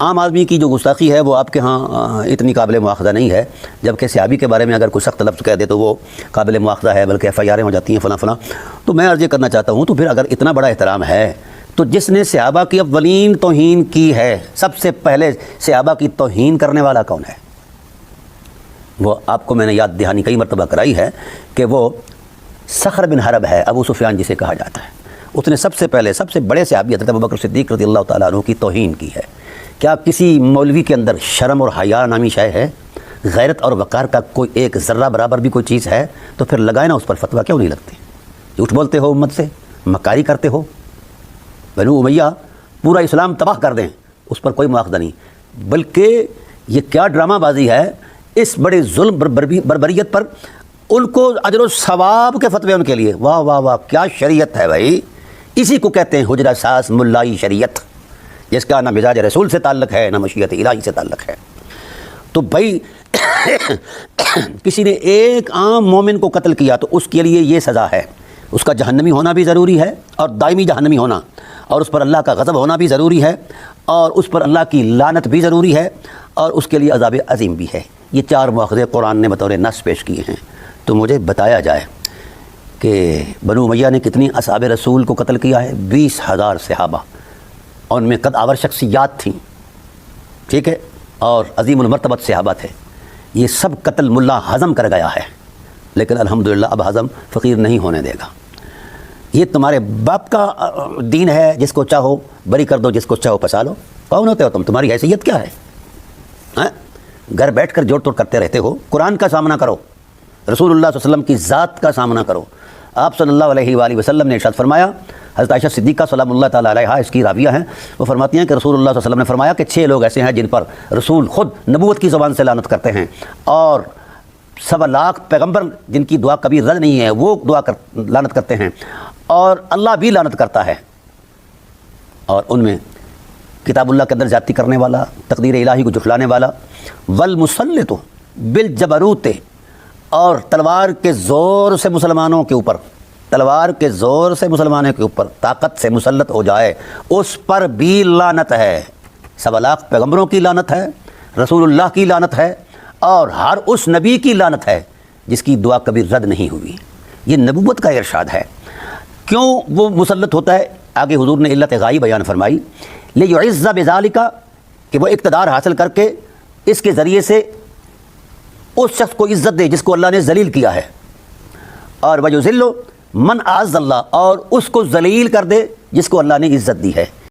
عام آدمی کی جو گستاخی ہے وہ آپ کے ہاں اتنی قابل مواخذہ نہیں ہے، جبکہ صحابی کے بارے میں اگر کوئی سخت لفظ کہہ دے تو وہ قابل مواخذہ ہے، بلکہ FIR ہو جاتی ہیں فلاں فلاں۔ تو میں عرض یہ کرنا چاہتا ہوں، تو پھر اگر اتنا بڑا احترام ہے تو جس نے صحابہ کی اولین توہین کی ہے، سب سے پہلے صحابہ کی توہین کرنے والا کون ہے؟ وہ آپ کو میں نے یاد دہانی کئی مرتبہ کرائی ہے کہ وہ صخر بن حرب ہے، ابو سفیان جسے کہا جاتا ہے۔ اس نے سب سے پہلے سب سے بڑے صحابی حضرت ابوبکر صدیق رضی اللہ تعالیٰ عنہ کی توہین کی ہے۔ کیا کسی مولوی کے اندر شرم اور حیا نامی شے ہے؟ غیرت اور وقار کا کوئی ایک ذرہ برابر بھی کوئی چیز ہے؟ تو پھر لگائے نا اس پر فتویٰ، کیوں نہیں لگتے؟ جھوٹ بولتے ہو امت سے، مکاری کرتے ہو، بنو امیہ پورا اسلام تباہ کر دیں، اس پر کوئی مواخذہ نہیں، بلکہ یہ کیا ڈرامہ بازی ہے، اس بڑے ظلم بربریت پر ان کو اجر و ثواب کے فتوے ان کے لیے۔ واہ واہ واہ، کیا شریعت ہے بھائی! اسی کو کہتے ہیں حجرہ ساز ملائی شریعت، جس کا نہ مزاج رسول سے تعلق ہے نہ مشیت الہی سے تعلق ہے۔ تو بھائی کسی نے ایک عام مومن کو قتل کیا تو اس کے لیے یہ سزا ہے، اس کا جہنمی ہونا بھی ضروری ہے اور دائمی جہنمی ہونا، اور اس پر اللہ کا غضب ہونا بھی ضروری ہے، اور اس پر اللہ کی لعنت بھی ضروری ہے، اور اس کے لیے عذاب عظیم بھی ہے۔ یہ 4 مواخذے قرآن نے بطور نص پیش کیے ہیں۔ تو مجھے بتایا جائے کہ بنو امیہ نے کتنی اصحاب رسول کو قتل کیا ہے؟ 20,000 صحابہ، اور ان میں قد آور شخصیات تھیں، ٹھیک ہے، اور عظیم المرتبت صحابہ تھے۔ یہ سب قتل ملا ہضم کر گیا ہے، لیکن الحمدللہ اب ہضم فقیر نہیں ہونے دے گا۔ یہ تمہارے باپ کا دین ہے، جس کو چاہو بری کر دو، جس کو چاہو پسا لو۔ کون ہوتے ہو تم؟ تمہاری حیثیت کیا ہے؟ گھر بیٹھ کر جوڑ توڑ کرتے رہتے ہو۔ قرآن کا سامنا کرو، رسول اللہ صلی اللہ علیہ وسلم کی ذات کا سامنا کرو۔ آپ صلی اللہ علیہ وآلہ وسلم نے ارشاد فرمایا، حضرت عائشہ صدیقہ سلام اللہ تعالیٰ علیہا اس کی راویہ ہیں، وہ فرماتی ہیں کہ رسول اللہ صلی اللہ علیہ وسلم نے فرمایا کہ 6 لوگ ایسے ہیں جن پر رسول خود نبوت کی زبان سے لعنت کرتے ہیں، اور 1.25 لاکھ پیغمبر جن کی دعا کبھی رد نہیں ہے وہ لعنت کرتے ہیں، اور اللہ بھی لعنت کرتا ہے۔ اور ان میں کتاب اللہ کے اندر زیادتی کرنے والا، تقدیر الہی کو جھٹلانے والا، والمسلط بالجبروت، اور تلوار کے زور سے مسلمانوں کے اوپر، تلوار کے زور سے مسلمانوں کے اوپر طاقت سے مسلط ہو جائے، اس پر بھی لعنت ہے۔ 1.25 لاکھ پیغمبروں کی لعنت ہے، رسول اللہ کی لعنت ہے، اور ہر اس نبی کی لعنت ہے جس کی دعا کبھی رد نہیں ہوئی۔ یہ نبوت کا ارشاد ہے۔ کیوں وہ مسلط ہوتا ہے؟ آگے حضور نے علت غائب بیان فرمائی، لیعز بذالک، کہ وہ اقتدار حاصل کر کے اس کے ذریعے سے اس شخص کو عزت دے جس کو اللہ نے ذلیل کیا ہے، اور ویذل من اعز اللہ، اور اس کو ذلیل کر دے جس کو اللہ نے عزت دی ہے۔